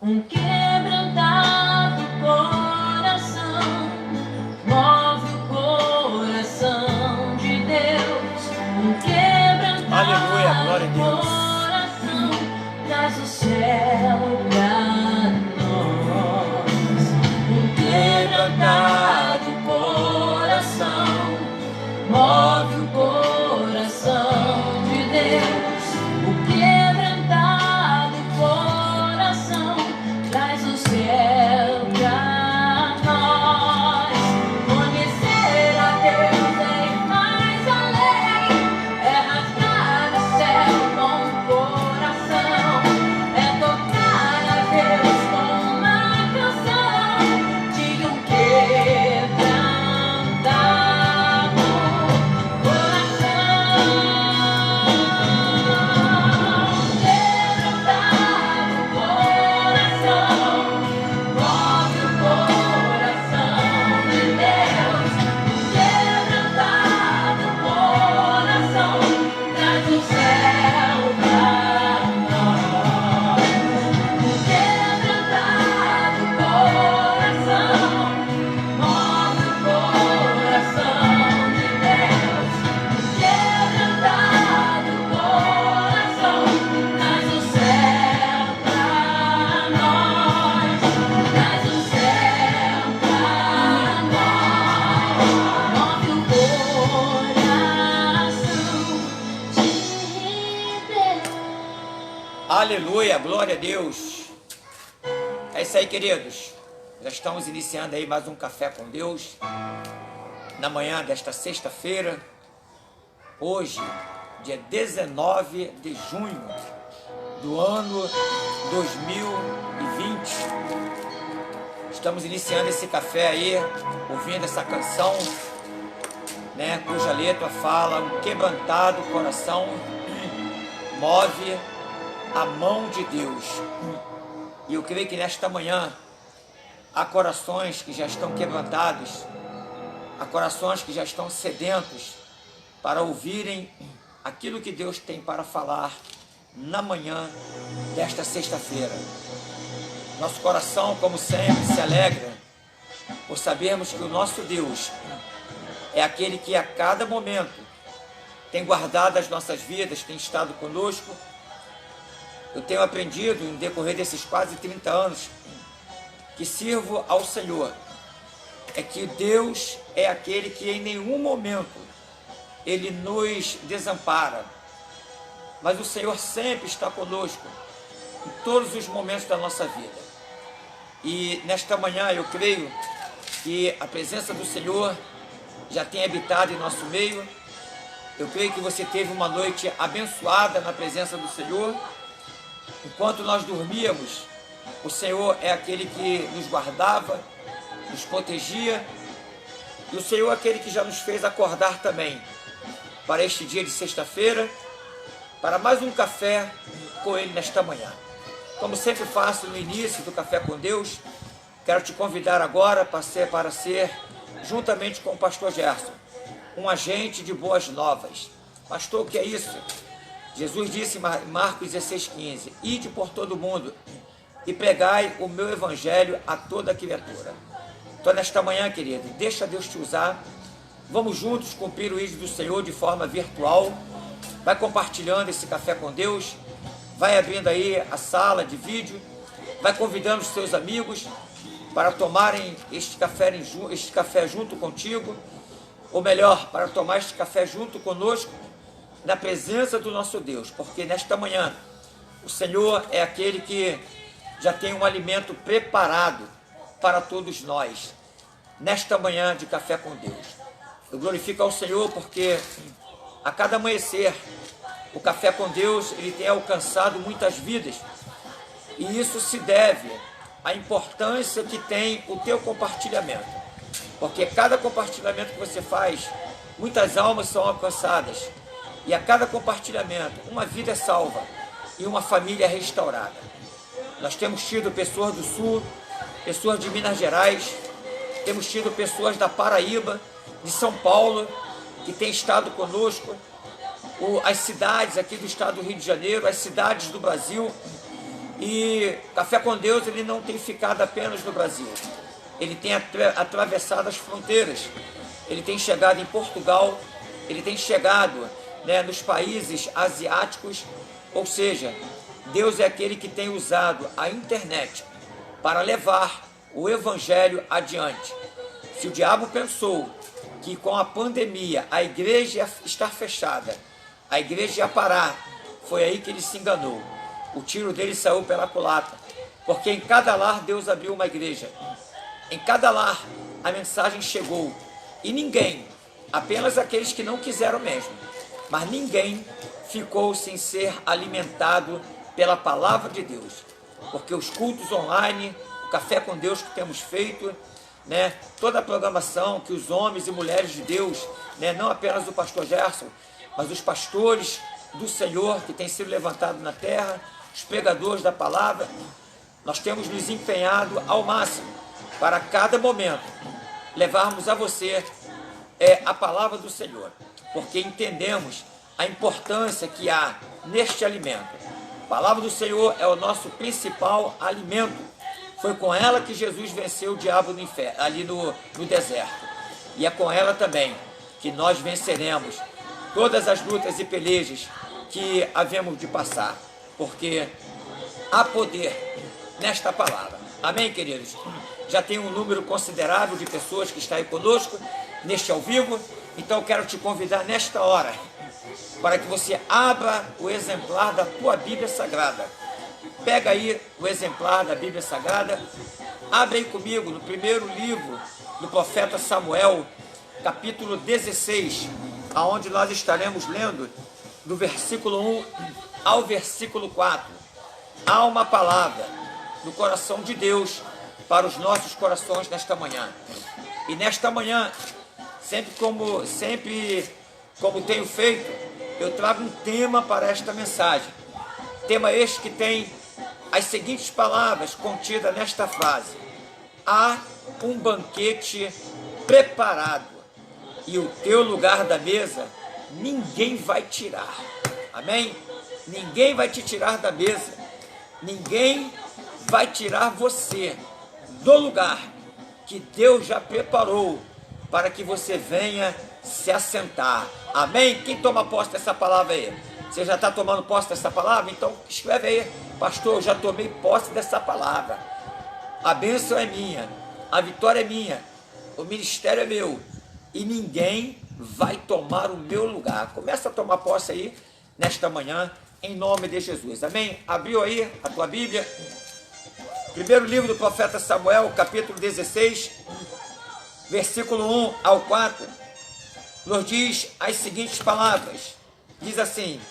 Um quebrantado coração move o coração de Deus. Um quebrantado Aleluia, glória a Deus. coração traz o céu pra nós. Um quebrantado coração move o coração de Deus. O quebrantado coração traz o céu pra nós. Conhecer a Deus é ir mais além, é rasgar o céu com o coração, é tocar a Deus com uma canção de um quebrantado Aleluia, glória a Deus. É isso aí, queridos. Já estamos iniciando aí mais um Café com Deus, na manhã desta sexta-feira, hoje, dia 19 de junho do ano 2020. Estamos iniciando esse café aí, ouvindo essa canção, né, cuja letra fala: um quebrantado coração move a mão de Deus. E eu creio que nesta manhã há corações que já estão quebrantados, há corações que já estão sedentos para ouvirem aquilo que Deus tem para falar na manhã desta sexta-feira. Nosso coração, como sempre, se alegra por sabermos que o nosso Deus é aquele que a cada momento tem guardado as nossas vidas, tem estado conosco. Eu tenho aprendido, em decorrer desses quase 30 anos, que sirvo ao Senhor, é que Deus é aquele que em nenhum momento Ele nos desampara, mas o Senhor sempre está conosco, em todos os momentos da nossa vida. E nesta manhã eu creio que a presença do Senhor já tem habitado em nosso meio. Eu creio que você teve uma noite abençoada na presença do Senhor. Enquanto nós dormíamos, o Senhor é aquele que nos guardava, nos protegia, e o Senhor é aquele que já nos fez acordar também para este dia de sexta-feira, para mais um café com Ele nesta manhã. Como sempre faço no início do Café com Deus, quero te convidar agora para ser, juntamente com o pastor Gerson, um agente de boas novas. Pastor, o que é isso? Jesus disse em Marcos 16,15: ide por todo mundo e pregai o meu evangelho a toda criatura. Então, nesta manhã, querido, deixa Deus te usar. Vamos juntos cumprir o ídolo do Senhor de forma virtual. Vai compartilhando esse Café com Deus, vai abrindo aí a sala de vídeo, vai convidando os seus amigos para tomarem este café junto contigo, ou melhor, para tomar este café junto conosco, na presença do nosso Deus, porque nesta manhã o Senhor é aquele que já tem um alimento preparado para todos nós, nesta manhã de Café com Deus. Eu glorifico ao Senhor porque a cada amanhecer o Café com Deus ele tem alcançado muitas vidas, e isso se deve à importância que tem o teu compartilhamento, porque cada compartilhamento que você faz, muitas almas são alcançadas. E a cada compartilhamento, uma vida é salva e uma família é restaurada. Nós temos tido pessoas do Sul, pessoas de Minas Gerais, temos tido pessoas da Paraíba, de São Paulo, que têm estado conosco, as cidades aqui do estado do Rio de Janeiro, as cidades do Brasil. E Café com Deus, ele não tem ficado apenas no Brasil, ele tem atravessado as fronteiras, ele tem chegado em Portugal, ele tem chegado, né, nos países asiáticos. Ou seja, Deus é aquele que tem usado a internet para levar o evangelho adiante. Se o diabo pensou que com a pandemia a igreja ia estar fechada, a igreja ia parar, foi aí que ele se enganou. O tiro dele saiu pela culatra, porque em cada lar Deus abriu uma igreja, em cada lar a mensagem chegou, e ninguém, apenas aqueles que não quiseram mesmo, mas ninguém ficou sem ser alimentado pela palavra de Deus, porque os cultos online, o Café com Deus que temos feito, né, toda a programação que os homens e mulheres de Deus, né, não apenas o pastor Gerson, mas os pastores do Senhor que têm sido levantados na terra, os pregadores da palavra, nós temos nos empenhado ao máximo para cada momento levarmos a você a palavra do Senhor, porque entendemos a importância que há neste alimento. A palavra do Senhor é o nosso principal alimento. Foi com ela que Jesus venceu o diabo no inferno, ali no deserto. E é com ela também que nós venceremos todas as lutas e pelejas que havemos de passar, porque há poder nesta palavra. Amém, queridos? Já tem um número considerável de pessoas que estão aí conosco neste ao vivo, então eu quero te convidar nesta hora para que você abra o exemplar da tua Bíblia Sagrada. Pega aí o exemplar da Bíblia Sagrada, abre aí comigo no primeiro livro do profeta Samuel, capítulo 16, aonde nós estaremos lendo do versículo 1 ao versículo 4. Há uma palavra no coração de Deus para os nossos corações nesta manhã. E nesta manhã, sempre como tenho feito, eu trago um tema para esta mensagem. Tema este que tem as seguintes palavras contidas nesta frase: há um banquete preparado e o teu lugar da mesa ninguém vai tirar. Amém? Ninguém vai te tirar da mesa, ninguém vai tirar você do lugar que Deus já preparou para que você venha se assentar. Amém? Quem toma posse dessa palavra aí? Você já está tomando posse dessa palavra? Então escreve aí: pastor, eu já tomei posse dessa palavra. A bênção é minha, a vitória é minha, o ministério é meu, e ninguém vai tomar o meu lugar. Começa a tomar posse aí nesta manhã, em nome de Jesus. Amém? Abriu aí a tua Bíblia? Primeiro livro do profeta Samuel, capítulo 16, versículo 1 ao 4, nos diz as seguintes palavras. Diz assim: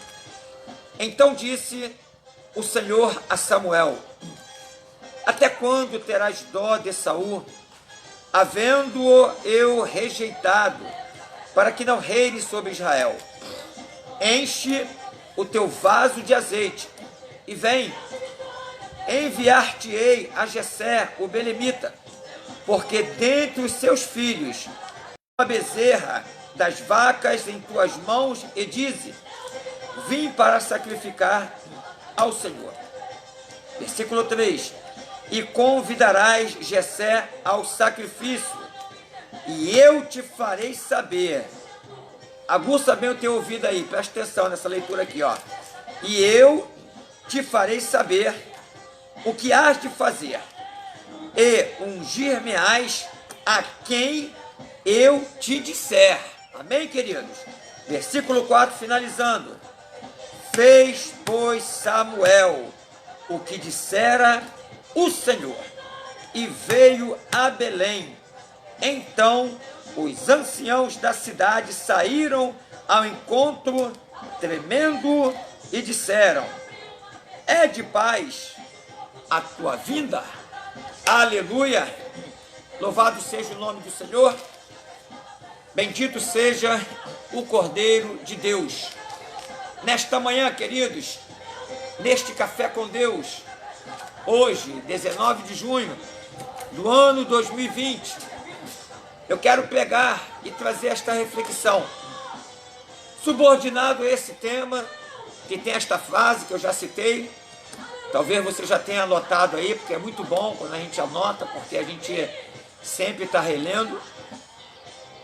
então disse o Senhor a Samuel: até quando terás dó de Saul, havendo-o eu rejeitado, para que não reine sobre Israel? Enche o teu vaso de azeite e vem, enviar-te-ei a Jessé, o belemita, porque dentre os seus filhos uma bezerra das vacas em tuas mãos, e dize: vim para sacrificar ao Senhor. Versículo 3: e convidarás Jessé ao sacrifício, e eu te farei saber. Aguça bem o teu ouvido aí, presta atenção nessa leitura aqui, ó. E eu te farei saber o que hás de fazer, e ungir-me-ás a quem eu te disser. Amém, queridos? Versículo 4, finalizando: fez, pois, Samuel o que dissera o Senhor, e veio a Belém. Então os anciãos da cidade saíram ao encontro, tremendo, e disseram: é de paz a tua vinda? Aleluia! Louvado seja o nome do Senhor. Bendito seja o Cordeiro de Deus. Nesta manhã, queridos, neste Café com Deus, hoje, 19 de junho do ano 2020, eu quero pegar e trazer esta reflexão. Subordinado a esse tema, que tem esta frase que eu já citei, talvez você já tenha anotado aí, porque é muito bom quando a gente anota, porque a gente sempre está relendo.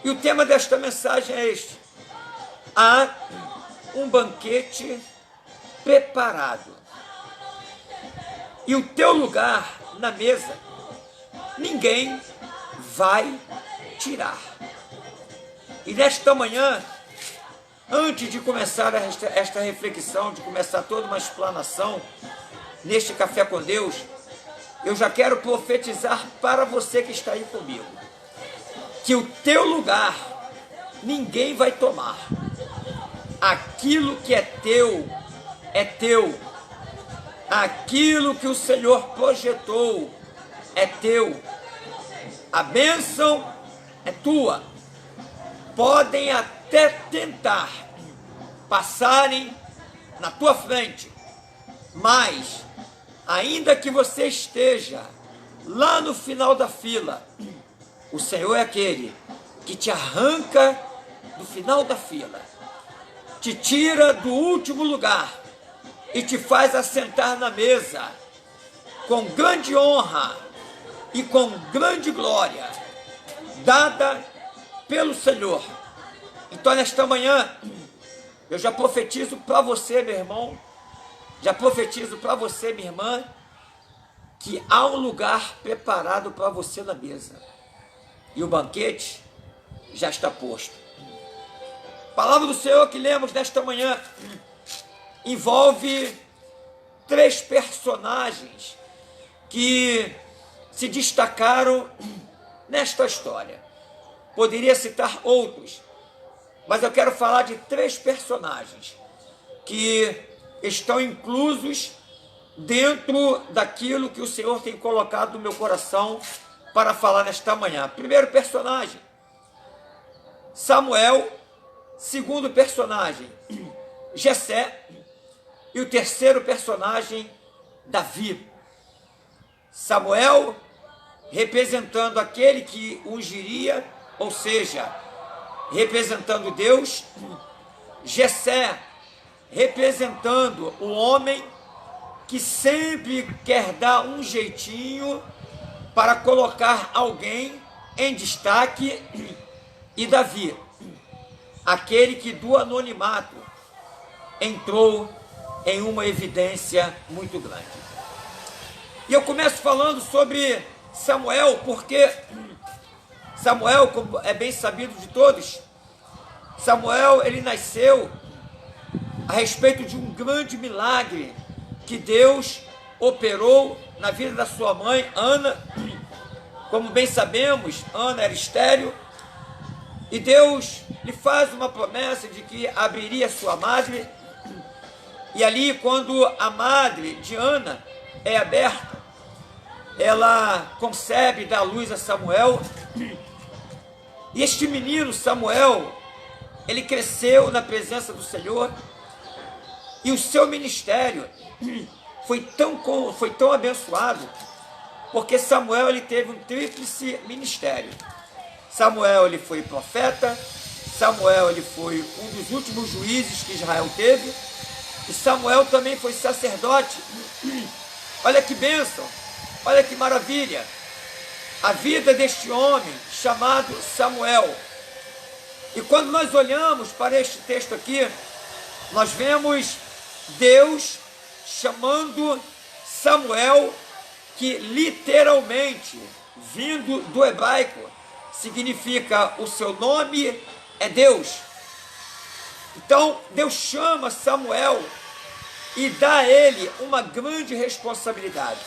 E o tema desta mensagem é este: há um banquete preparado, e o teu lugar na mesa ninguém vai tirar. E nesta manhã, antes de começar esta reflexão, de começar toda uma explanação neste Café com Deus, eu já quero profetizar para você que está aí comigo, que o teu lugar ninguém vai tomar. Aquilo que é teu, é teu. Aquilo que o Senhor projetou é teu. A bênção é tua. Podem até tentar passarem na tua frente, mas ainda que você esteja lá no final da fila, o Senhor é aquele que te arranca do final da fila, te tira do último lugar e te faz assentar na mesa com grande honra e com grande glória, dada pelo Senhor. Então, nesta manhã, eu já profetizo para você, meu irmão, já profetizo para você, minha irmã, que há um lugar preparado para você na mesa. E o banquete já está posto. A palavra do Senhor que lemos nesta manhã envolve 3 personagens que se destacaram nesta história. Poderia citar outros, mas eu quero falar de 3 personagens que estão inclusos dentro daquilo que o Senhor tem colocado no meu coração para falar nesta manhã. Primeiro personagem, Samuel. Segundo personagem, Jessé. E o terceiro personagem, Davi. Samuel representando aquele que ungiria, ou seja, representando Deus. Jessé representando o homem que sempre quer dar um jeitinho para colocar alguém em destaque. E Davi, aquele que do anonimato entrou em uma evidência muito grande. E eu começo falando sobre Samuel, porque Samuel, como é bem sabido de todos, Samuel, ele nasceu a respeito de um grande milagre que Deus operou na vida da sua mãe, Ana. Como bem sabemos, Ana era estéril, e Deus lhe faz uma promessa de que abriria sua madre, e ali, quando a madre de Ana é aberta, ela concebe e dá luz a Samuel. E este menino, Samuel, ele cresceu na presença do Senhor, e o seu ministério foi tão abençoado, porque Samuel, ele teve um tríplice ministério. Samuel, ele foi profeta. Samuel, ele foi um dos últimos juízes que Israel teve, e Samuel também foi sacerdote. Olha que bênção, olha que maravilha, a vida deste homem chamado Samuel. E quando nós olhamos para este texto aqui, nós vemos Deus chamando Samuel, que literalmente, vindo do hebraico, significa o seu nome é Deus. Então Deus chama Samuel e dá a ele uma grande responsabilidade.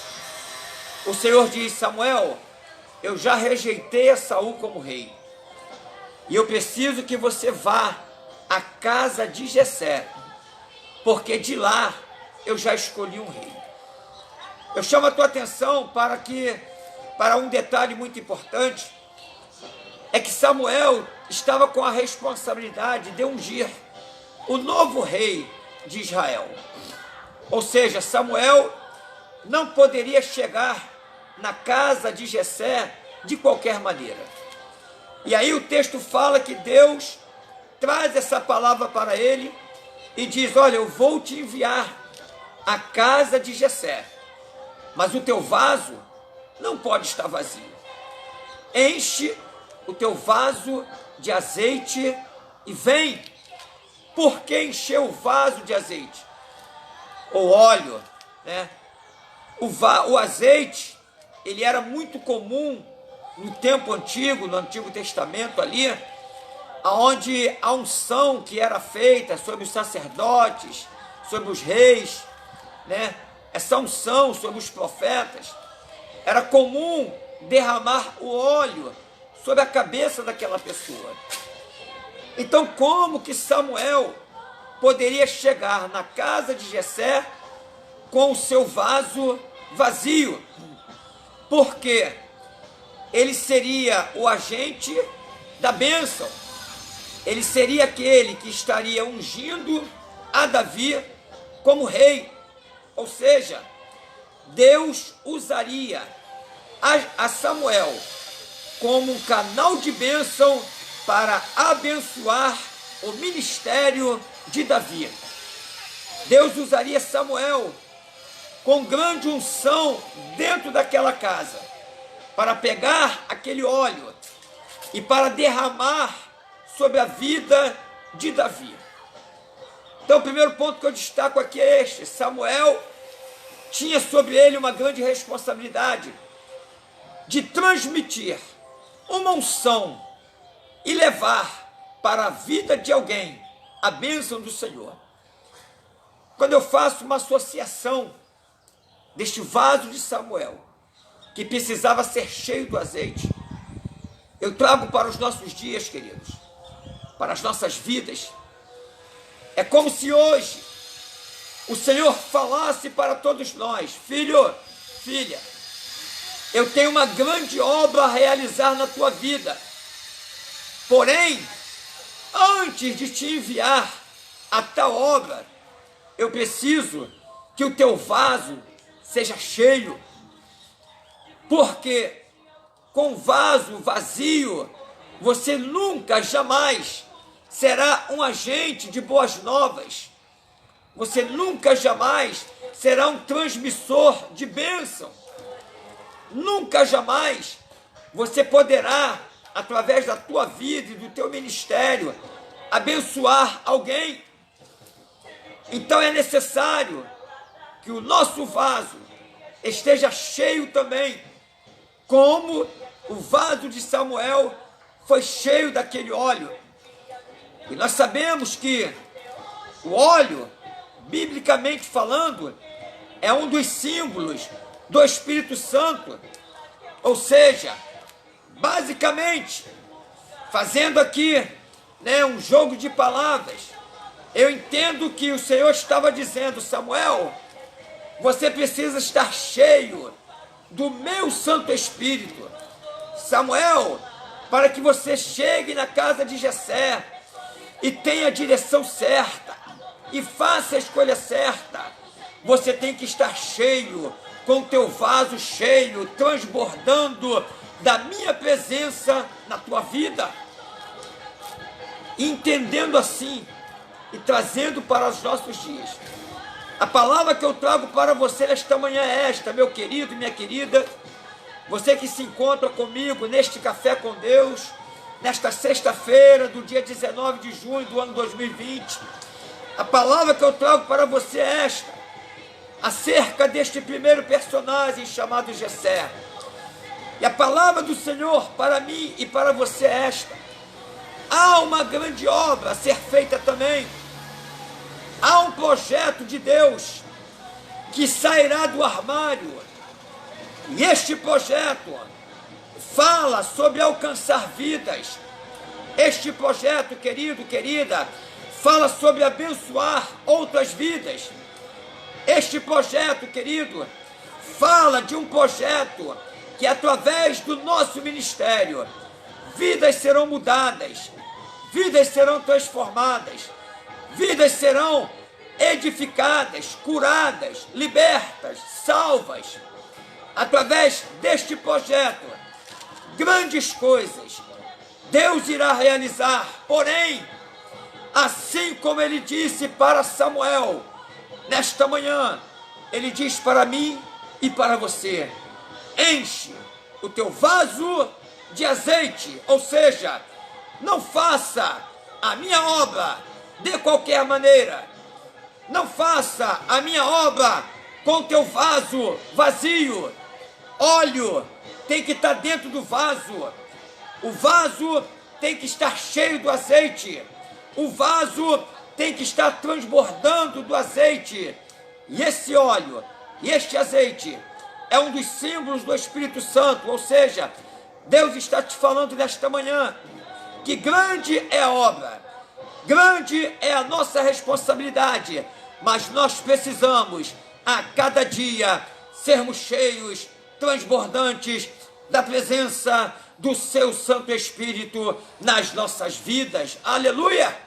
O Senhor diz: Samuel, eu já rejeitei a Saul como rei, e eu preciso que você vá à casa de Jessé, porque de lá eu já escolhi um rei. Eu chamo a tua atenção para um detalhe muito importante, é que Samuel estava com a responsabilidade de ungir o novo rei de Israel. Ou seja, Samuel não poderia chegar na casa de Jessé de qualquer maneira. E aí o texto fala que Deus traz essa palavra para ele e diz: olha, eu vou te enviar à casa de Jessé, mas o teu vaso não pode estar vazio. Enche o teu vaso de azeite e vem. Por que encher o vaso de azeite? Ou óleo, né? O azeite, ele era muito comum no tempo antigo, no Antigo Testamento ali, onde a unção que era feita sobre os sacerdotes, sobre os reis, né? Essa unção sobre os profetas, era comum derramar o óleo sobre a cabeça daquela pessoa. Então, como que Samuel poderia chegar na casa de Jessé com o seu vaso vazio? Porque ele seria o agente da bênção. Ele seria aquele que estaria ungindo a Davi como rei. Ou seja, Deus usaria a Samuel como um canal de bênção para abençoar o ministério de Davi. Deus usaria Samuel com grande unção dentro daquela casa, para pegar aquele óleo e para derramar sobre a vida de Davi. Então, o primeiro ponto que eu destaco aqui é este: Samuel tinha sobre ele uma grande responsabilidade de transmitir uma unção e levar para a vida de alguém a bênção do Senhor. Quando eu faço uma associação deste vaso de Samuel, que precisava ser cheio do azeite, eu trago para os nossos dias, queridos, para as nossas vidas. É como se hoje o Senhor falasse para todos nós: filho, filha, eu tenho uma grande obra a realizar na tua vida. Porém, antes de te enviar a tal obra, eu preciso que o teu vaso seja cheio. Porque com vaso vazio, você nunca, jamais será um agente de boas novas. Você nunca, jamais será um transmissor de bênção. Nunca, jamais você poderá, através da tua vida e do teu ministério, abençoar alguém. Então é necessário que o nosso vaso esteja cheio também, como o vaso de Samuel foi cheio daquele óleo. E nós sabemos que o óleo, biblicamente falando, é um dos símbolos do Espírito Santo. Ou seja, basicamente, fazendo aqui, um jogo de palavras, eu entendo que o Senhor estava dizendo: Samuel, você precisa estar cheio do meu Santo Espírito. Samuel, para que você chegue na casa de Jessé e tenha a direção certa e faça a escolha certa, você tem que estar cheio, com o teu vaso cheio, transbordando da minha presença na tua vida. Entendendo assim e trazendo para os nossos dias, a palavra que eu trago para você nesta manhã é esta, meu querido e minha querida, você que se encontra comigo neste Café com Deus, nesta sexta-feira do dia 19 de junho do ano 2020, a palavra que eu trago para você é esta, acerca deste primeiro personagem chamado Jessé. E a palavra do Senhor para mim e para você é esta: há uma grande obra a ser feita também. Há um projeto de Deus que sairá do armário. E este projeto fala sobre alcançar vidas. Este projeto, querido, querida, fala sobre abençoar outras vidas. Este projeto, querido, fala de um projeto que, através do nosso ministério, vidas serão mudadas, vidas serão transformadas, vidas serão edificadas, curadas, libertas, salvas. Através deste projeto, grandes coisas, Deus irá realizar. Porém, assim como ele disse para Samuel, nesta manhã, ele diz para mim e para você: enche o teu vaso de azeite, ou seja, não faça a minha obra de qualquer maneira, não faça a minha obra com teu vaso vazio. Óleo tem que estar dentro do vaso, o vaso tem que estar cheio do azeite, o vaso tem que estar transbordando do azeite. E esse óleo e este azeite é um dos símbolos do Espírito Santo, ou seja, Deus está te falando nesta manhã que grande é a obra, grande é a nossa responsabilidade, mas nós precisamos a cada dia sermos cheios, transbordantes da presença do seu Santo Espírito nas nossas vidas. Aleluia!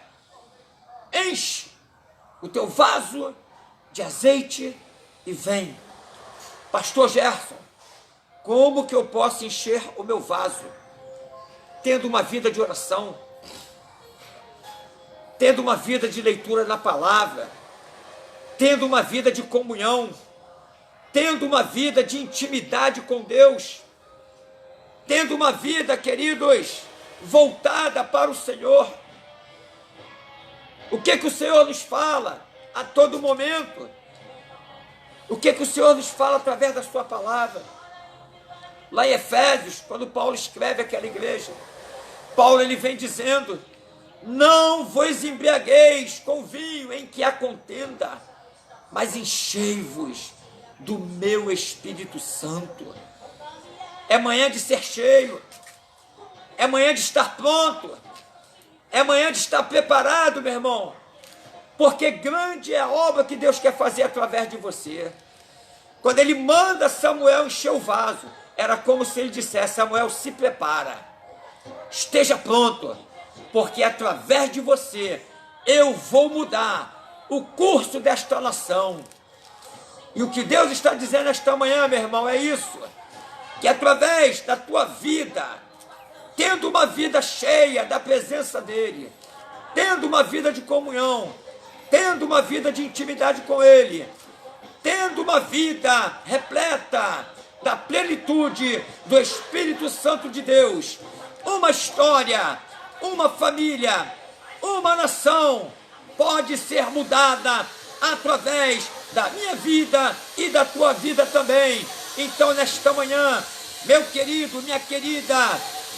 Enche o teu vaso de azeite e vem. Pastor Gerson, como que eu posso encher o meu vaso? Tendo uma vida de oração, tendo uma vida de leitura da palavra, tendo uma vida de comunhão, tendo uma vida de intimidade com Deus, tendo uma vida, queridos, voltada para o Senhor. O que o Senhor nos fala a todo momento? O que o Senhor nos fala através da sua palavra? Lá em Efésios, quando Paulo escreve aquela igreja, Paulo ele vem dizendo: não vos embriagueis com vinho em que há contenda, mas enchei-vos do meu Espírito Santo. É manhã de ser cheio, é manhã de estar pronto, é manhã de estar preparado, meu irmão, porque grande é a obra que Deus quer fazer através de você. Quando ele manda Samuel encher o vaso, era como se ele dissesse: Samuel, se prepara, esteja pronto, porque através de você eu vou mudar o curso desta nação. E o que Deus está dizendo esta manhã, meu irmão, é isso, que através da tua vida, tendo uma vida cheia da presença dEle, tendo uma vida de comunhão, tendo uma vida de intimidade com Ele, tendo uma vida repleta da plenitude do Espírito Santo de Deus, uma história, uma família, uma nação pode ser mudada através da minha vida e da tua vida também. Então, nesta manhã, meu querido, minha querida,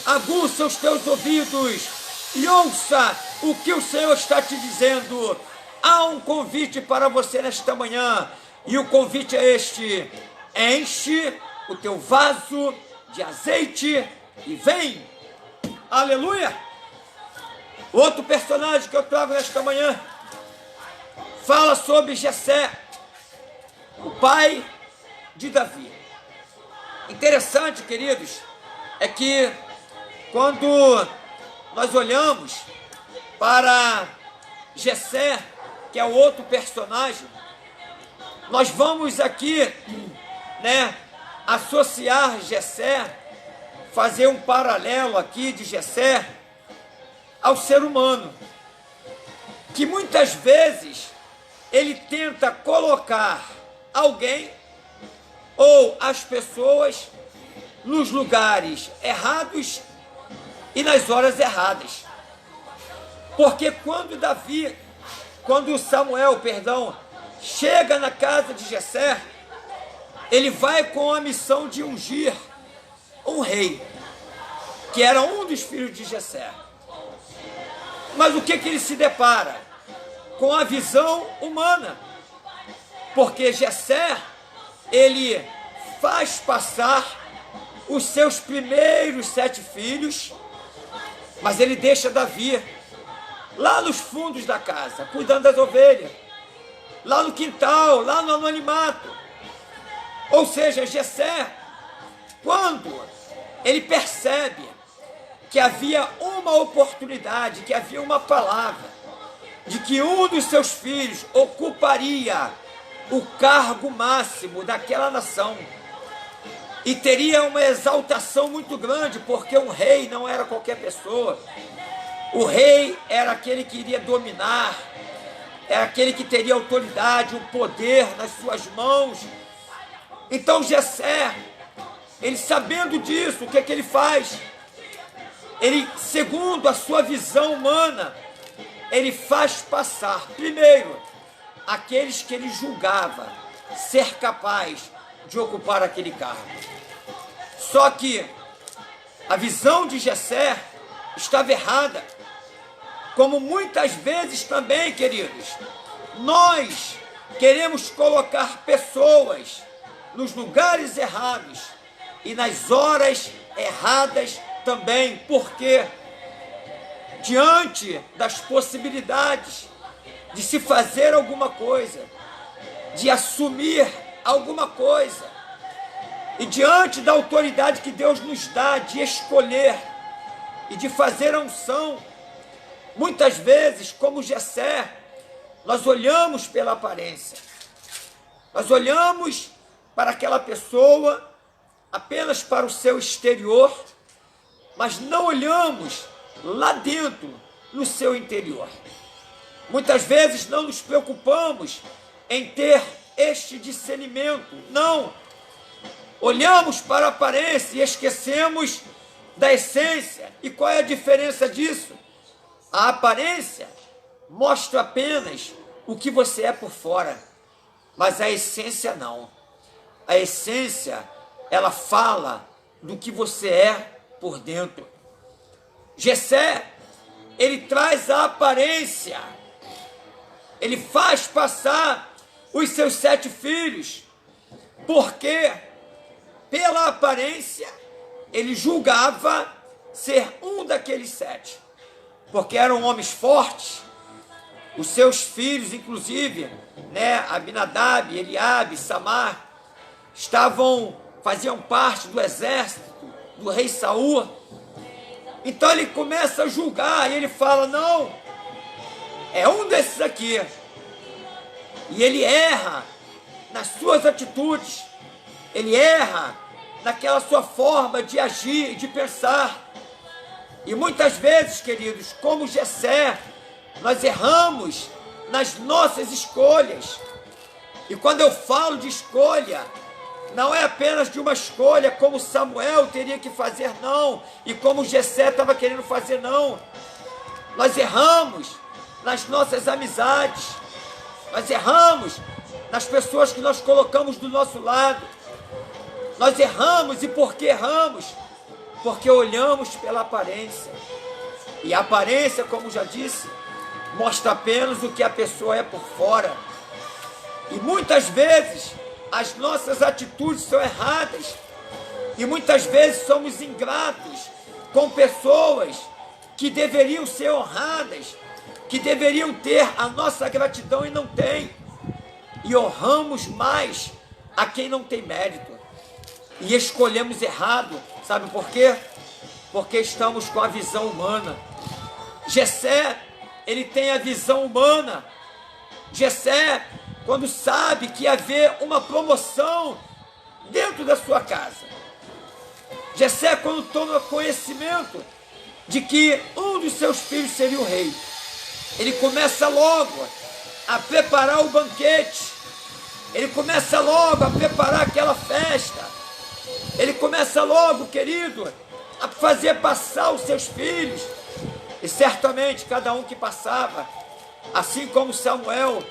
aguça os teus ouvidos e ouça o que o Senhor está te dizendo. Há um convite para você nesta manhã, e o convite é este: enche o teu vaso de azeite e vem. Aleluia! Outro personagem que eu trago nesta manhã fala sobre Jessé, o pai de Davi. Interessante, queridos, é que quando nós olhamos para Jessé, que é o outro personagem, nós vamos aqui, associar Jessé, fazer um paralelo aqui de Jessé ao ser humano, que muitas vezes ele tenta colocar alguém ou as pessoas nos lugares errados e nas horas erradas. Porque quando Samuel, chega na casa de Jessé, ele vai com a missão de ungir um rei, que era um dos filhos de Jessé. Mas o que ele se depara? Com a visão humana, porque Jessé, ele faz passar os seus primeiros 7 filhos, mas ele deixa Davi lá nos fundos da casa, cuidando das ovelhas, lá no quintal, lá no anonimato. Ou seja, Jessé, quando ele percebe que havia uma oportunidade, que havia uma palavra, de que um dos seus filhos ocuparia o cargo máximo daquela nação, e teria uma exaltação muito grande, porque um rei não era qualquer pessoa. O rei era aquele que iria dominar, era aquele que teria autoridade, o poder nas suas mãos. Então Jessé, ele sabendo disso, o que é que ele faz? Ele, segundo a sua visão humana, ele faz passar, primeiro, aqueles que ele julgava ser capaz de ocupar aquele cargo. Só que a visão de Jessé estava errada, como muitas vezes também, queridos. Nós queremos colocar pessoas nos lugares errados e nas horas erradas também, porque diante das possibilidades de se fazer alguma coisa, de assumir alguma coisa, e diante da autoridade que Deus nos dá de escolher e de fazer a unção, muitas vezes, como Jessé, nós olhamos pela aparência, nós olhamos para aquela pessoa apenas para o seu exterior, mas não olhamos lá dentro, no seu interior. Muitas vezes não nos preocupamos em ter este discernimento, não. Olhamos para a aparência e esquecemos da essência. E qual é a diferença disso? A aparência mostra apenas o que você é por fora, mas a essência não. A essência, ela fala do que você é por dentro. Jessé, ele traz a aparência, ele faz passar os seus 7 filhos, porque pela aparência ele julgava ser um daqueles 7, porque eram homens fortes. Os seus filhos, inclusive, Abinadab, Eliabe, Samar, faziam parte do exército do rei Saul. Então ele começa a julgar e ele fala, não, é um desses aqui. E ele erra nas suas atitudes, ele erra naquela sua forma de agir e de pensar. E muitas vezes, queridos, como Jessé, nós erramos nas nossas escolhas. E quando eu falo de escolha, não é apenas de uma escolha como Samuel teria que fazer, não, e como Jessé estava querendo fazer, não. Nós erramos nas nossas amizades, nós erramos nas pessoas que nós colocamos do nosso lado. Nós erramos, e por que erramos? Porque olhamos pela aparência. E a aparência, como já disse, mostra apenas o que a pessoa é por fora. E muitas vezes as nossas atitudes são erradas. E muitas vezes somos ingratos com pessoas que deveriam ser honradas, que deveriam ter a nossa gratidão e não têm. E honramos mais a quem não tem mérito. E escolhemos errado. Sabe por quê? Porque estamos com a visão humana. Jessé, ele tem a visão humana. Jessé, quando sabe que ia haver uma promoção dentro da sua casa. Jessé, quando toma conhecimento de que um dos seus filhos seria o rei, ele começa logo a preparar o banquete, ele começa logo a preparar aquela festa, ele começa logo, querido, a fazer passar os seus filhos. E certamente cada um que passava, assim como Samuel,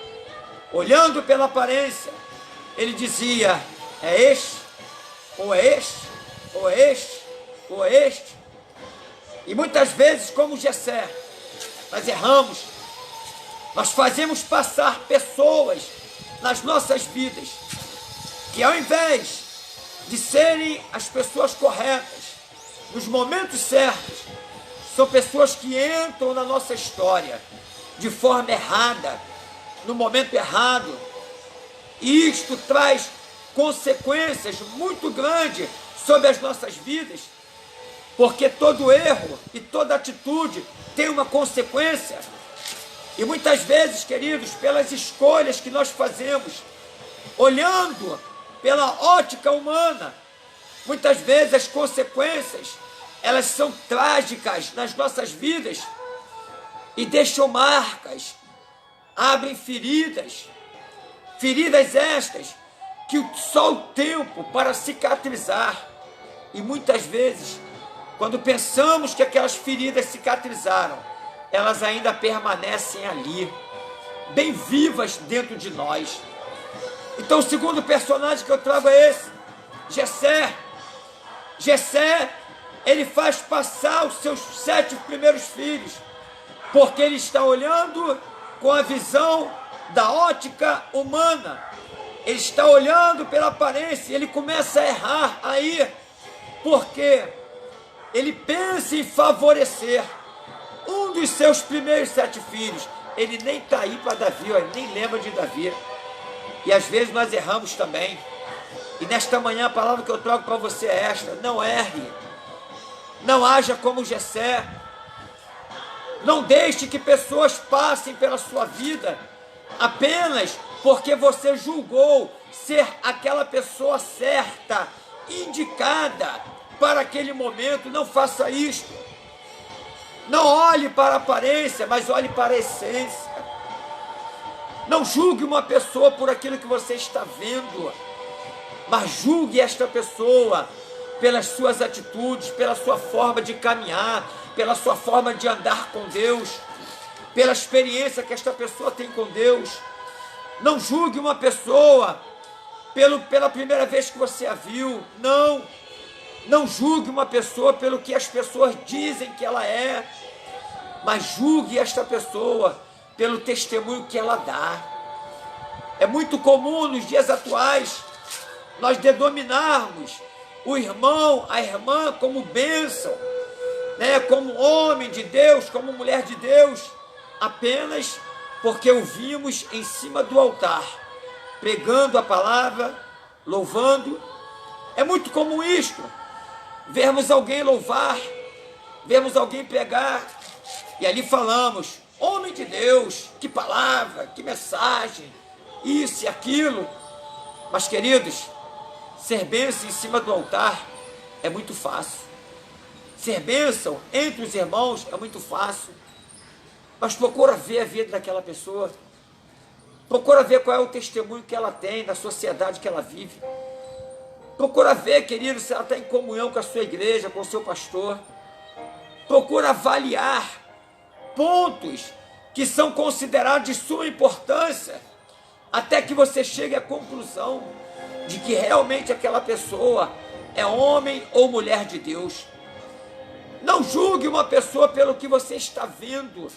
olhando pela aparência, ele dizia, é este, ou é este, ou é este, ou é este. E muitas vezes, como Jessé, nós erramos, nós fazemos passar pessoas nas nossas vidas, que ao invés de serem as pessoas corretas, nos momentos certos, são pessoas que entram na nossa história de forma errada, no momento errado. E isto traz consequências muito grandes sobre as nossas vidas, porque todo erro e toda atitude tem uma consequência. E muitas vezes, queridos, pelas escolhas que nós fazemos, olhando pela ótica humana, Muitas vezes as consequências, elas são trágicas nas nossas vidas e deixam marcas, abrem feridas, feridas estas que só o tempo para cicatrizar. E muitas vezes, quando pensamos que aquelas feridas cicatrizaram, elas ainda permanecem ali, bem vivas dentro de nós. Então o segundo personagem que eu trago é esse, Jessé. Jessé, ele faz passar os seus 7 primeiros filhos, porque ele está olhando com a visão da ótica humana. Ele está olhando pela aparência, ele começa a errar aí, porque ele pensa em favorecer um dos seus primeiros 7 filhos. Ele nem está aí para Davi, ele nem lembra de Davi. E às vezes nós erramos também. E nesta manhã a palavra que eu trago para você é esta: não erre, não haja como Jessé, não deixe que pessoas passem pela sua vida apenas porque você julgou ser aquela pessoa certa, indicada para aquele momento. Não faça isto. Não olhe para a aparência, mas olhe para a essência. Não julgue uma pessoa por aquilo que você está vendo, mas julgue esta pessoa pelas suas atitudes, pela sua forma de caminhar, pela sua forma de andar com Deus, pela experiência que esta pessoa tem com Deus. Não julgue uma pessoa pela primeira vez que você a viu. Não julgue uma pessoa pelo que as pessoas dizem que ela é, mas julgue esta pessoa pelo testemunho que ela dá. É muito comum nos dias atuais nós denominarmos o irmão, a irmã como bênção, né, como homem de Deus, como mulher de Deus, apenas porque o vimos em cima do altar, pregando a palavra, louvando. É muito comum isto, vermos alguém louvar, vermos alguém pregar, e ali falamos: homem de Deus, que palavra, que mensagem, isso e aquilo. Mas, queridos, ser bênção em cima do altar é muito fácil. Ser bênção entre os irmãos é muito fácil. Mas procura ver a vida daquela pessoa. Procura ver qual é o testemunho que ela tem na sociedade que ela vive. Procura ver, querido, se ela está em comunhão com a sua igreja, com o seu pastor. Procura avaliar pontos que são considerados de suma importância, até que você chegue à conclusão de que realmente aquela pessoa é homem ou mulher de Deus. Não julgue uma pessoa pelo que você está vendo,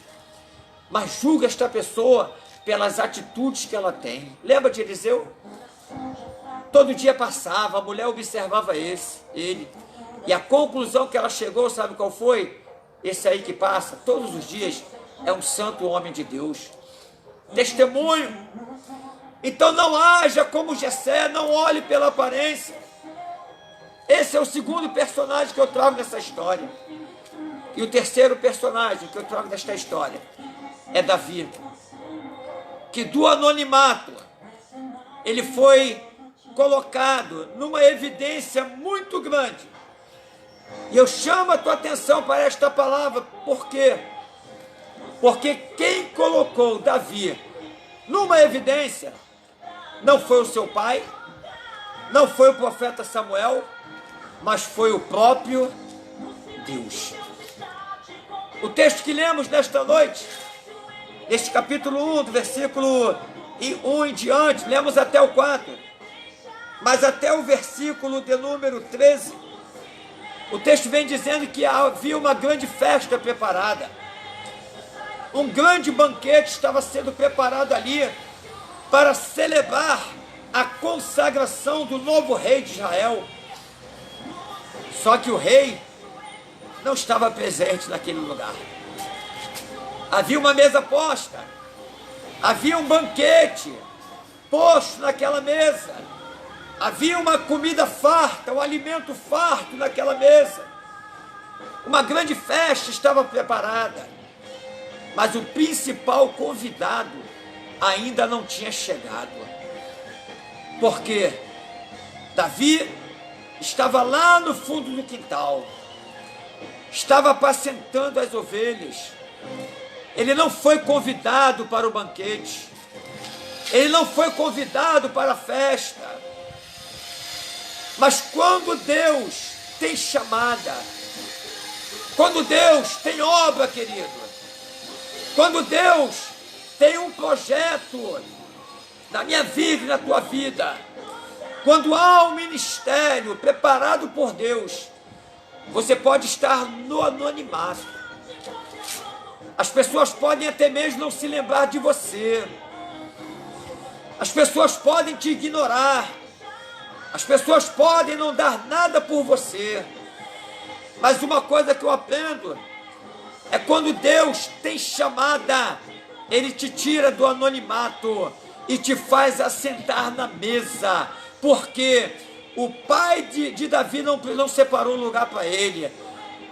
mas julgue esta pessoa pelas atitudes que ela tem. Lembra de Eliseu? Todo dia passava, a mulher observava ele, e a conclusão que ela chegou, sabe qual foi? Esse aí que passa todos os dias é um santo homem de Deus. Testemunho. Então não haja como Jessé, não olhe pela aparência. Esse é o segundo personagem que eu trago nessa história. E o terceiro personagem que eu trago nesta história é Davi, que do anonimato ele foi colocado numa evidência muito grande. E eu chamo a tua atenção para esta palavra. Por quê? Porque quem colocou Davi numa evidência não foi o seu pai, não foi o profeta Samuel, mas foi o próprio Deus. O texto que lemos nesta noite, neste capítulo 1, do versículo 1 em diante, lemos até o 4, mas até o versículo de número 13, o texto vem dizendo que havia uma grande festa preparada. Um grande banquete estava sendo preparado ali para celebrar a consagração do novo rei de Israel. Só que o rei não estava presente naquele lugar. Havia uma mesa posta, havia um banquete posto naquela mesa, havia uma comida farta, um alimento farto naquela mesa. Uma grande festa estava preparada, mas o principal convidado ainda não tinha chegado. Porque Davi estava lá no fundo do quintal, estava apacentando as ovelhas. Ele não foi convidado para o banquete, ele não foi convidado para a festa. Mas quando Deus tem chamada, quando Deus tem obra, querido, quando Deus tem um projeto na minha vida e na tua vida, quando há um ministério preparado por Deus, você pode estar no anonimato. As pessoas podem até mesmo não se lembrar de você. As pessoas podem te ignorar. As pessoas podem não dar nada por você. Mas uma coisa que eu aprendo é quando Deus tem chamada, Ele te tira do anonimato e te faz assentar na mesa. Porque o pai de Davi não separou um lugar para ele.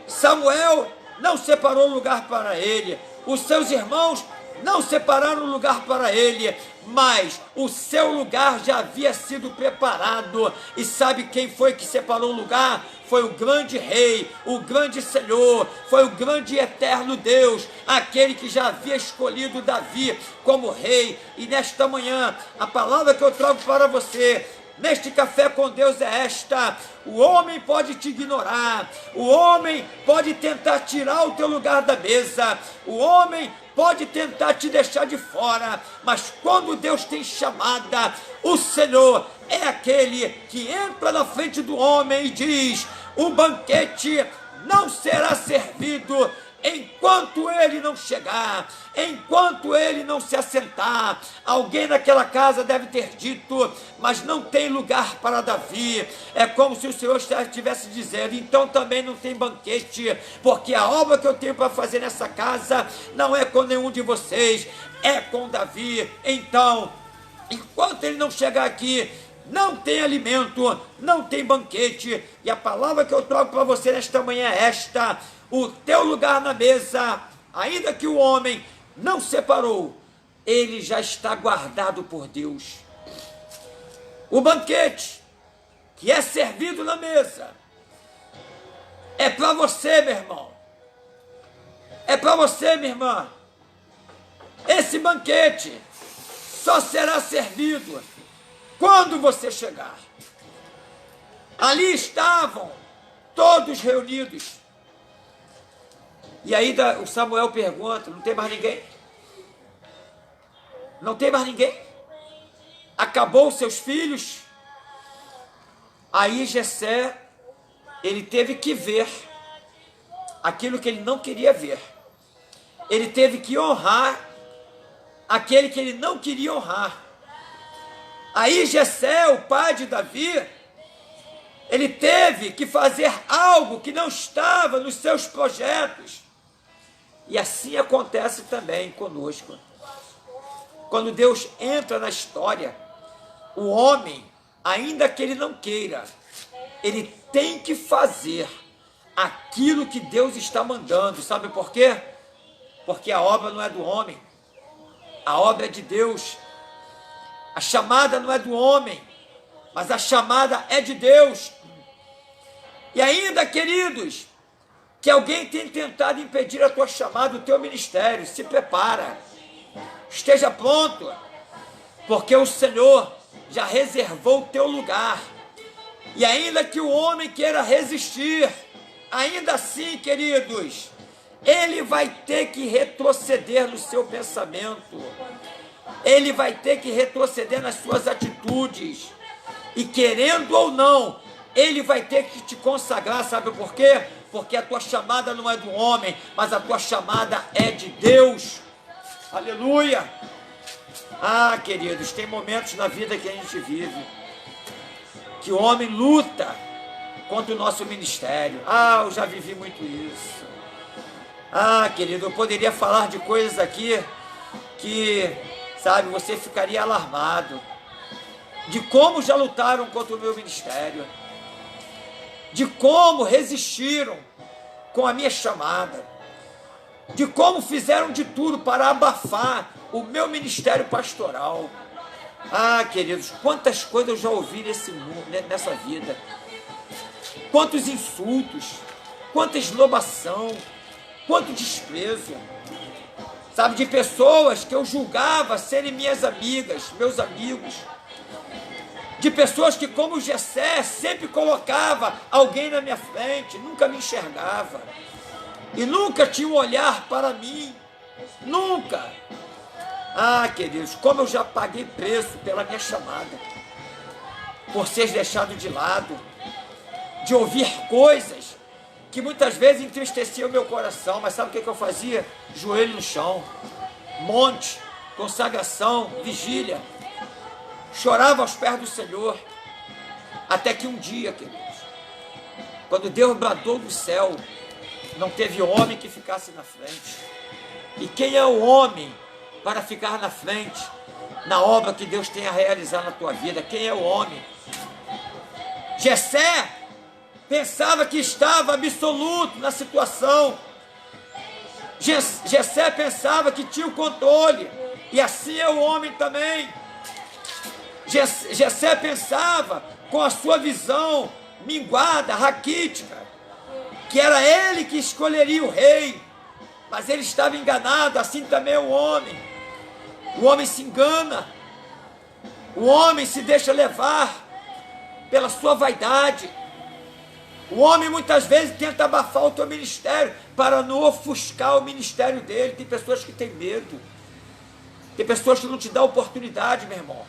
Samuel não separou um lugar para ele. Os seus irmãos não separaram um lugar para ele, mas o seu lugar já havia sido preparado. E sabe quem foi que separou o lugar? Foi o grande rei, o grande Senhor, foi o grande e eterno Deus, aquele que já havia escolhido Davi como rei. E nesta manhã, a palavra que eu trago para você, neste café com Deus, é esta: o homem pode te ignorar, o homem pode tentar tirar o teu lugar da mesa, o homem pode tentar te deixar de fora, mas quando Deus tem chamada, o Senhor é aquele que entra na frente do homem e diz: o banquete não será servido enquanto ele não chegar, enquanto ele não se assentar. Alguém naquela casa deve ter dito: mas não tem lugar para Davi. É como se o Senhor estivesse dizendo: então também não tem banquete, porque a obra que eu tenho para fazer nessa casa não é com nenhum de vocês, é com Davi. Então, enquanto ele não chegar aqui, não tem alimento, não tem banquete. E a palavra que eu trago para você nesta manhã é esta: o teu lugar na mesa, ainda que o homem não separou, ele já está guardado por Deus. O banquete que é servido na mesa é para você, meu irmão. É para você, minha irmã. Esse banquete só será servido quando você chegar. Ali estavam todos reunidos. E aí o Samuel pergunta: não tem mais ninguém? Não tem mais ninguém? Acabou os seus filhos? Aí Jessé, ele teve que ver aquilo que ele não queria ver. Ele teve que honrar aquele que ele não queria honrar. Aí Jessé, o pai de Davi, ele teve que fazer algo que não estava nos seus projetos. E assim acontece também conosco. Quando Deus entra na história, o homem, ainda que ele não queira, ele tem que fazer aquilo que Deus está mandando. Sabe por quê? Porque a obra não é do homem, a obra é de Deus. A chamada não é do homem, mas a chamada é de Deus. E ainda, queridos, que alguém tenha tentado impedir a tua chamada, o teu ministério, se prepara, esteja pronto, porque o Senhor já reservou o teu lugar. E ainda que o homem queira resistir, ainda assim, queridos, ele vai ter que retroceder no seu pensamento, ele vai ter que retroceder nas suas atitudes, e querendo ou não, ele vai ter que te consagrar. Sabe por quê? Porque a tua chamada não é do homem, mas a tua chamada é de Deus. Aleluia! Ah, queridos, tem momentos na vida que a gente vive que o homem luta contra o nosso ministério. Ah, eu já vivi muito isso. Ah, querido, eu poderia falar de coisas aqui que, sabe, você ficaria alarmado. De como já lutaram contra o meu ministério. De como resistiram com a minha chamada. De como fizeram de tudo para abafar o meu ministério pastoral. Ah, queridos, quantas coisas eu já ouvi nesse mundo, nessa vida. quantos insultos, quanta esnobação, quanto desprezo, sabe, de pessoas que eu julgava serem minhas amigas, meus amigos, de pessoas que, como Jessé, sempre colocava alguém na minha frente, nunca me enxergava, e nunca tinha um olhar para mim, nunca. Ah, queridos, como eu já paguei preço pela minha chamada, por ser deixado de lado, de ouvir coisas que muitas vezes entristeciam o meu coração, mas sabe o que eu fazia? Joelho no chão, monte, consagração, vigília, chorava aos pés do Senhor, até que um dia, queridos, quando Deus bradou do céu, não teve homem que ficasse na frente. E quem é o homem para ficar na frente na obra que Deus tem a realizar na tua vida? Quem é o homem? Jessé pensava que estava absoluto na situação. Jessé pensava que tinha o controle, e assim é o homem também. Jessé pensava, com a sua visão minguada, raquítica, que era ele que escolheria o rei, mas ele estava enganado. Assim também é o homem. O homem se engana, o homem se deixa levar pela sua vaidade. O homem muitas vezes tenta abafar o teu ministério para não ofuscar o ministério dele. Tem pessoas que têm medo, tem pessoas que não te dão oportunidade, meu irmão,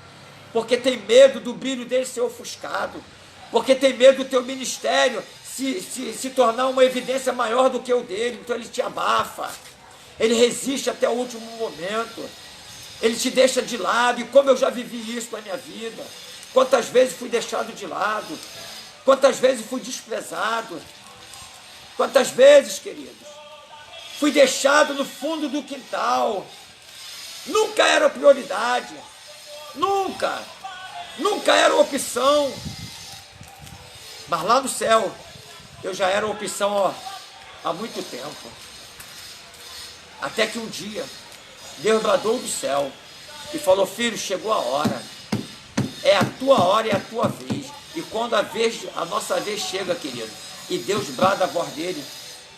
porque tem medo do brilho dele ser ofuscado, porque tem medo do teu ministério se tornar uma evidência maior do que o dele. Então ele te abafa, ele resiste até o último momento, ele te deixa de lado. E como eu já vivi isso na minha vida, quantas vezes fui deixado de lado, quantas vezes fui desprezado, quantas vezes, queridos, fui deixado no fundo do quintal. Nunca era prioridade, nunca era opção, mas lá no céu eu já era opção há muito tempo. Até que um dia Deus bradou do céu e falou: filho, chegou a hora, é a tua hora, é a tua vez. E quando a nossa vez chega, querido, e Deus brada a voz dele,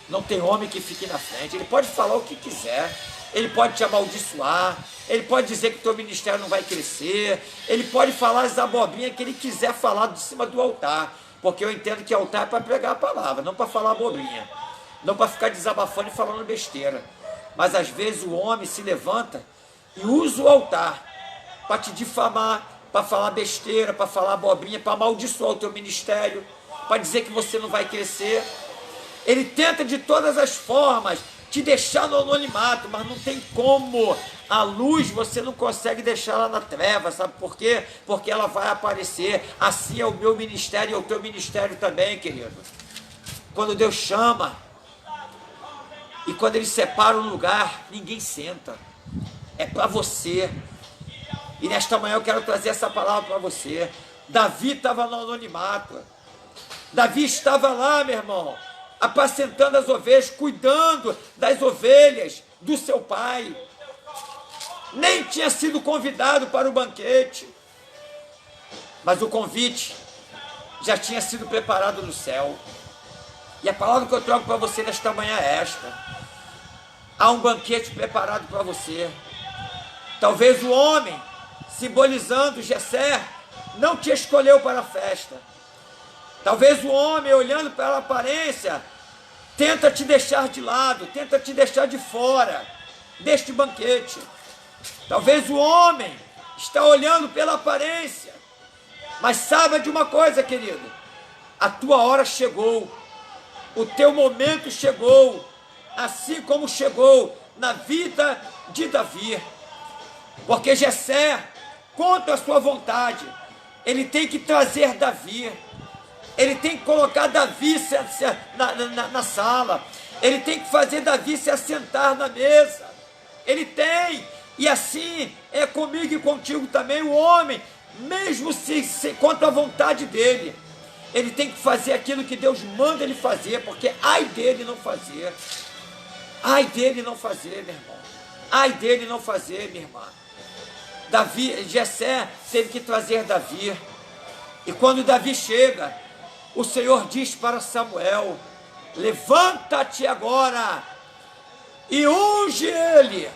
não tem homem que fique na frente. Ele pode falar o que quiser, ele pode te amaldiçoar, ele pode dizer que teu ministério não vai crescer, ele pode falar as abobrinhas que ele quiser falar de cima do altar, porque eu entendo que altar é para pregar a palavra, não para falar abobrinha, não para ficar desabafando e falando besteira. Mas às vezes o homem se levanta e usa o altar para te difamar, para falar besteira, para falar abobrinha, para amaldiçoar o teu ministério, para dizer que você não vai crescer. Ele tenta de todas as formas te deixar no anonimato, mas não tem como. A luz você não consegue deixar ela na treva, sabe por quê? Porque ela vai aparecer. Assim é o meu ministério e é o teu ministério também, querido. Quando Deus chama e quando Ele separa um lugar, ninguém senta. É para você. E nesta manhã eu quero trazer essa palavra para você. Davi estava no anonimato. Davi estava lá, meu irmão, apacentando as ovelhas, cuidando das ovelhas do seu pai. Nem tinha sido convidado para o banquete, mas o convite já tinha sido preparado no céu. E a palavra que eu trago para você nesta manhã é esta: há um banquete preparado para você. Talvez o homem, simbolizando Jessé, não te escolheu para a festa. Talvez o homem, olhando pela aparência, tenta te deixar de lado, tenta te deixar de fora deste banquete. Talvez o homem está olhando pela aparência, mas saiba de uma coisa, querido: a tua hora chegou, o teu momento chegou, assim como chegou na vida de Davi. Porque Jessé, contra a sua vontade, ele tem que trazer Davi. Ele tem que colocar Davi na sala. Ele tem que fazer Davi se assentar na mesa. Ele tem. E assim é comigo e contigo também. O homem, mesmo se contra a vontade dele, ele tem que fazer aquilo que Deus manda ele fazer. Porque ai dele não fazer. Ai dele não fazer, meu irmão. Ai dele não fazer, minha irmã. Jessé teve que trazer Davi. E quando Davi chega, o Senhor diz para Samuel: levanta-te agora e unge ele,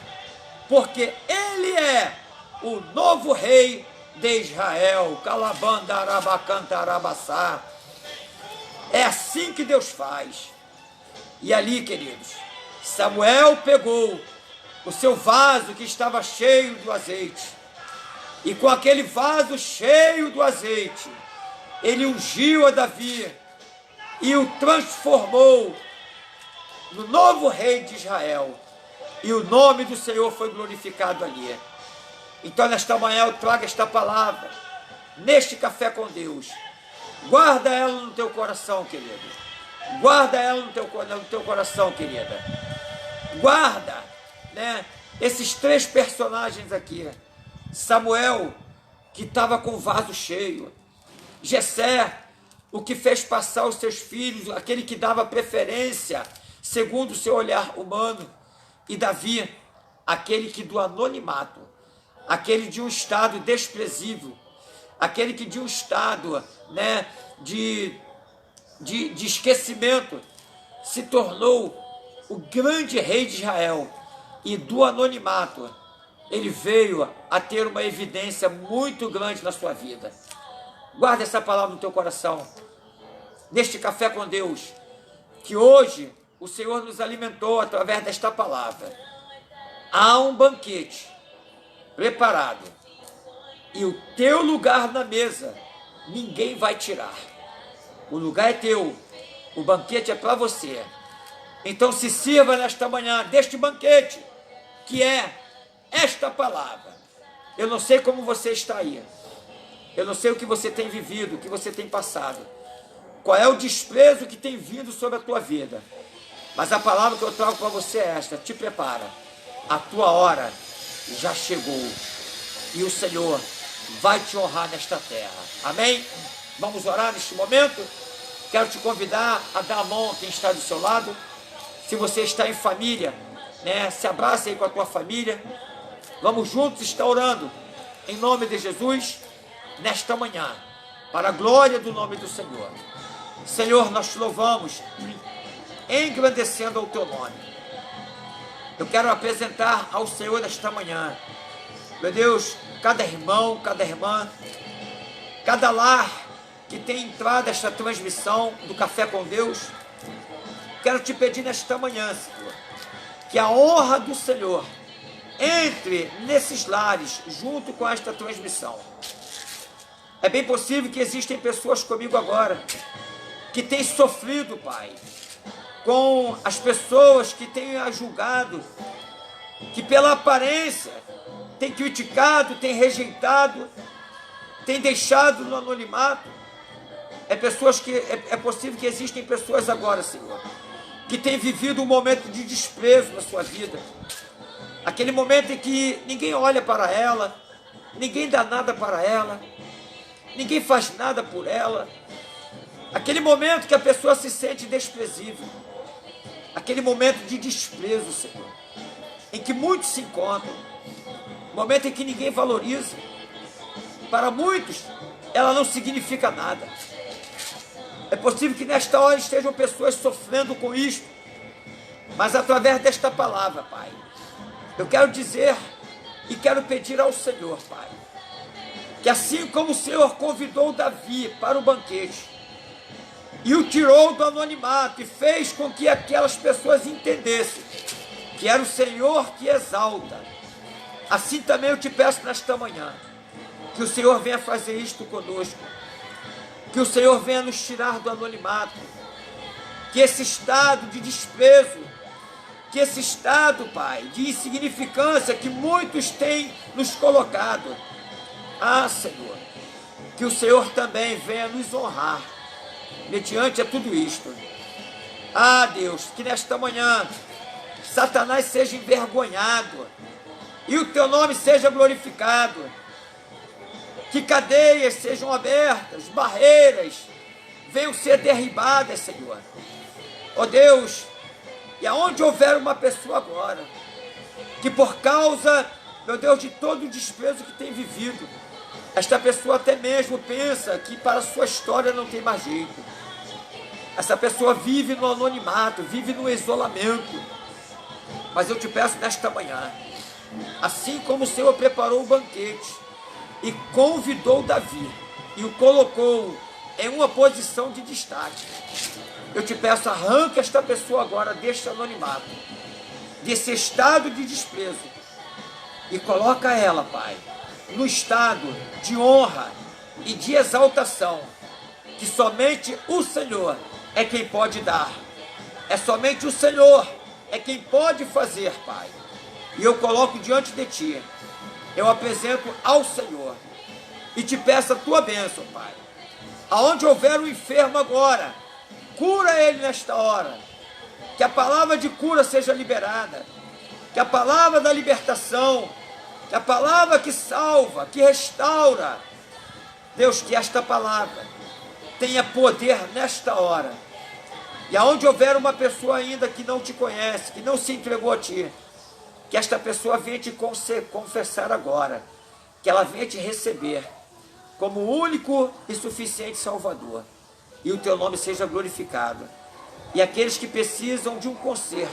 porque ele é o novo rei de Israel. Calabandarabacantarabassa. É assim que Deus faz. E ali, queridos, Samuel pegou o seu vaso que estava cheio do azeite, e com aquele vaso cheio do azeite, ele ungiu a Davi e o transformou no novo rei de Israel. E o nome do Senhor foi glorificado ali. Então, nesta manhã, eu trago esta palavra, neste café com Deus. Guarda ela no teu coração, querido. Guarda ela no teu coração, querida. Guarda, né, esses três personagens aqui. Samuel, que estava com o vaso cheio. Jessé, o que fez passar os seus filhos, aquele que dava preferência, segundo o seu olhar humano. E Davi, aquele que do anonimato, aquele de um estado desprezível, aquele que de um estado, né, de esquecimento, se tornou o grande rei de Israel. E do anonimato, ele veio a ter uma evidência muito grande na sua vida. Guarda essa palavra no teu coração, neste café com Deus, que hoje o Senhor nos alimentou através desta palavra. Há um banquete preparado, e o teu lugar na mesa ninguém vai tirar. O lugar é teu, o banquete é para você. Então se sirva nesta manhã deste banquete, que é esta palavra. Eu não sei como você está aí, eu não sei o que você tem vivido, o que você tem passado, qual é o desprezo que tem vindo sobre a tua vida, mas a palavra que eu trago para você é esta: te prepara, a tua hora já chegou, e o Senhor vai te honrar nesta terra. Amém? Vamos orar neste momento? Quero te convidar a dar a mão a quem está do seu lado. Se você está em família, né, se abraça aí com a tua família. Vamos juntos estar orando em nome de Jesus nesta manhã, para a glória do nome do Senhor. Senhor, nós te louvamos, engrandecendo ao teu nome. Eu quero apresentar ao Senhor nesta manhã, meu Deus, cada irmão, cada irmã, cada lar que tem entrado esta transmissão do Café com Deus. Quero te pedir nesta manhã, Senhor, que a honra do Senhor entre nesses lares junto com esta transmissão. É bem possível que existem pessoas comigo agora que têm sofrido, Pai, com as pessoas que têm a julgado, que pela aparência têm criticado, têm rejeitado, têm deixado no anonimato. É possível que existem pessoas agora, Senhor, que têm vivido um momento de desprezo na sua vida. Aquele momento em que ninguém olha para ela, ninguém dá nada para ela, ninguém faz nada por ela. Aquele momento que a pessoa se sente desprezível. Aquele momento de desprezo, Senhor, em que muitos se encontram. Momento em que ninguém valoriza. Para muitos, ela não significa nada. É possível que nesta hora estejam pessoas sofrendo com isto, mas através desta palavra, Pai, eu quero dizer e quero pedir ao Senhor, Pai, que assim como o Senhor convidou Davi para o banquete e o tirou do anonimato e fez com que aquelas pessoas entendessem que era o Senhor que exalta, assim também eu te peço nesta manhã, que o Senhor venha fazer isto conosco, que o Senhor venha nos tirar do anonimato, que esse estado de desprezo, que esse estado, Pai, de insignificância que muitos têm nos colocado, Senhor, que o Senhor também venha nos honrar mediante a tudo isto. Deus, que nesta manhã Satanás seja envergonhado e o teu nome seja glorificado, que cadeias sejam abertas, barreiras venham ser derribadas, Senhor. Ó Deus, e aonde houver uma pessoa agora, que por causa, meu Deus, de todo o desprezo que tem vivido, esta pessoa até mesmo pensa que para a sua história não tem mais jeito. Essa pessoa vive no anonimato, vive no isolamento. Mas eu te peço nesta manhã, assim como o Senhor preparou o banquete e convidou Davi e o colocou em uma posição de destaque, eu te peço, arranca esta pessoa agora deste anonimato, desse estado de desprezo, e coloca ela, Pai, no estado de honra e de exaltação, que somente o Senhor é quem pode dar, é somente o Senhor é quem pode fazer, Pai. E eu coloco diante de Ti, eu apresento ao Senhor e te peço a Tua bênção, Pai. Aonde houver um enfermo agora, cura ele nesta hora, que a palavra de cura seja liberada, que a palavra da libertação, que a palavra que salva, que restaura, Deus, que esta palavra tenha poder nesta hora. E aonde houver uma pessoa ainda que não te conhece, que não se entregou a Ti, que esta pessoa venha te confessar agora, que ela venha te receber como o único e suficiente Salvador, e o Teu nome seja glorificado. E aqueles que precisam de um conserto,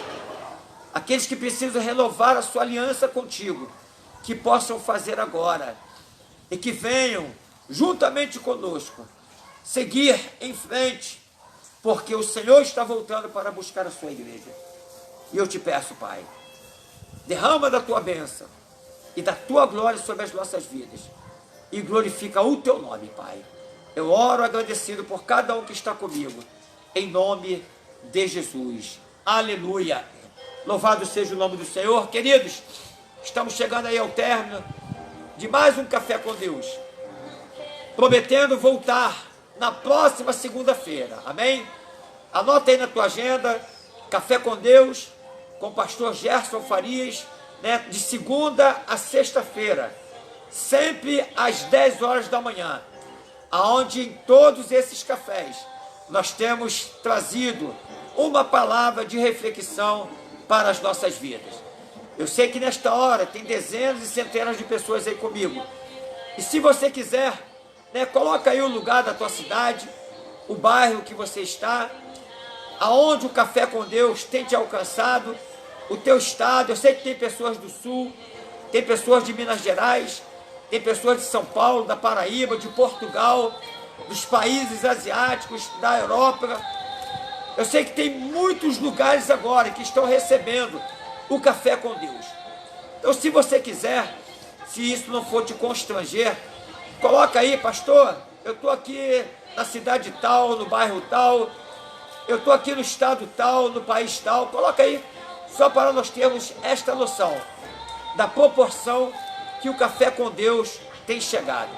aqueles que precisam renovar a sua aliança contigo, que possam fazer agora, e que venham juntamente conosco, seguir em frente, porque o Senhor está voltando para buscar a sua igreja. E eu te peço, Pai, derrama da Tua bênção e da Tua glória sobre as nossas vidas, e glorifica o Teu nome, Pai. Eu oro agradecido por cada um que está comigo, em nome de Jesus. Aleluia. Louvado seja o nome do Senhor. Queridos, estamos chegando aí ao término de mais um Café com Deus, prometendo voltar na próxima segunda-feira, amém? Anota aí na tua agenda, Café com Deus, com o pastor Gerson Farias, né, de segunda a sexta-feira, sempre às 10 horas da manhã, aonde em todos esses cafés nós temos trazido uma palavra de reflexão para as nossas vidas. Eu sei que nesta hora tem dezenas e centenas de pessoas aí comigo, e se você quiser, né, coloca aí o lugar da tua cidade, o bairro que você está, aonde o Café com Deus tem te alcançado, o teu estado. Eu sei que tem pessoas do Sul, tem pessoas de Minas Gerais, tem pessoas de São Paulo, da Paraíba, de Portugal, dos países asiáticos, da Europa. Eu sei que tem muitos lugares agora que estão recebendo o Café com Deus. Então, se você quiser, se isso não for te constranger, coloca aí, pastor, eu estou aqui na cidade tal, no bairro tal, eu estou aqui no estado tal, no país tal. Coloca aí, só para nós termos esta noção da proporção que o Café com Deus tem chegado.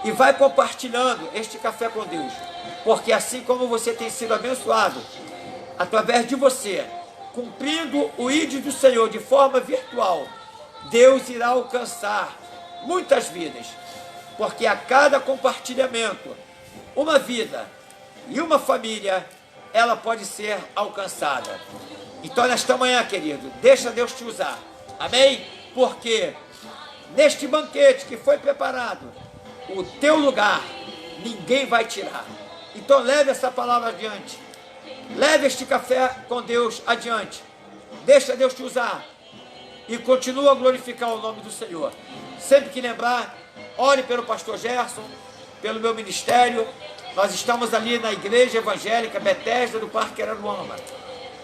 E vai compartilhando este Café com Deus, porque assim como você tem sido abençoado, através de você, cumprindo o ID do Senhor de forma virtual, Deus irá alcançar muitas vidas, porque a cada compartilhamento, uma vida e uma família, ela pode ser alcançada. Então, nesta manhã, querido, deixa Deus te usar, amém? Porque neste banquete que foi preparado, o teu lugar, ninguém vai tirar. Então, leve essa palavra adiante, leve este Café com Deus adiante, deixa Deus te usar, e continua a glorificar o nome do Senhor. Sempre que lembrar, ore pelo pastor Gerson, pelo meu ministério. Nós estamos ali na Igreja Evangélica Betesda do Parque Araruama,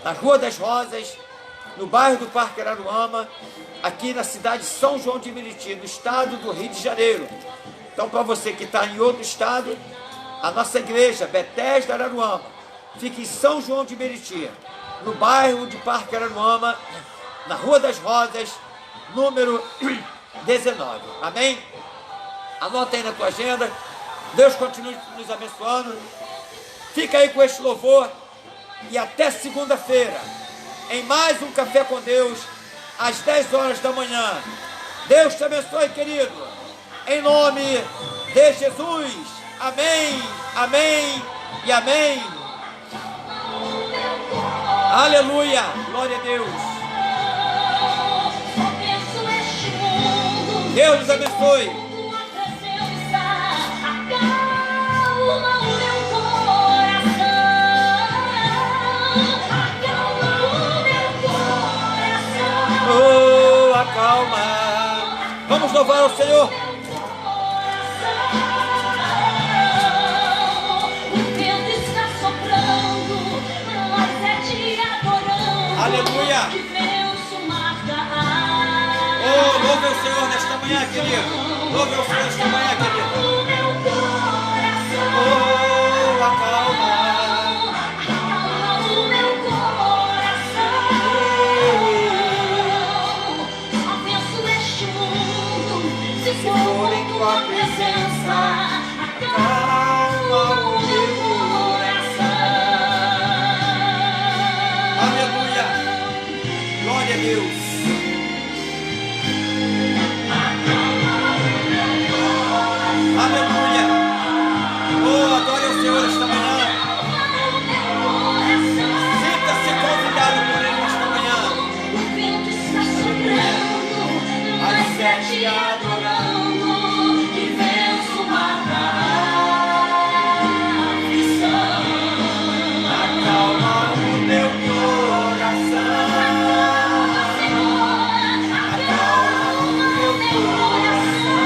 na Rua das Rosas, no bairro do Parque Araruama, aqui na cidade de São João de Meriti, no estado do Rio de Janeiro. Então, para você que está em outro estado, a nossa igreja Betesda Araruama fica em São João de Meriti, no bairro de Parque Araruama, na Rua das Rosas, número 19. Amém? Anota aí na tua agenda. Deus continue nos abençoando. Fica aí com este louvor e até segunda-feira, em mais um Café com Deus, às 10 horas da manhã. Deus te abençoe, querido, em nome de Jesus. Amém, amém e amém. Aleluia, glória a Deus. Deus nos abençoe. Acalma o meu coração. Vamos louvar ao Senhor. Aleluia! Oh, louve o Senhor nesta manhã, querido. Louve o Senhor nesta manhã, querido. Oh, acalma. Se for em tua presença, acalma o meu coração. Aleluia! Glória a Deus! Aleluia! Oh, adore ao Senhor esta manhã. Sinta-se convidado por Ele esta manhã. O vento está soprando, mas é te adorando, que venço matar a aflição. Acalma o meu coração. Acalma o meu coração.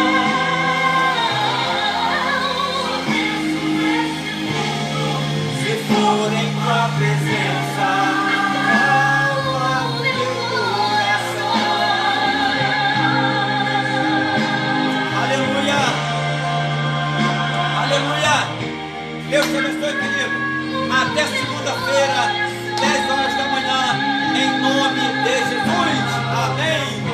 Se for em tua presença, acalma o meu coração. Aleluia! Aleluia! Deus te abençoe, querido. Até segunda-feira, 10 horas da manhã, em nome de Jesus. Amém.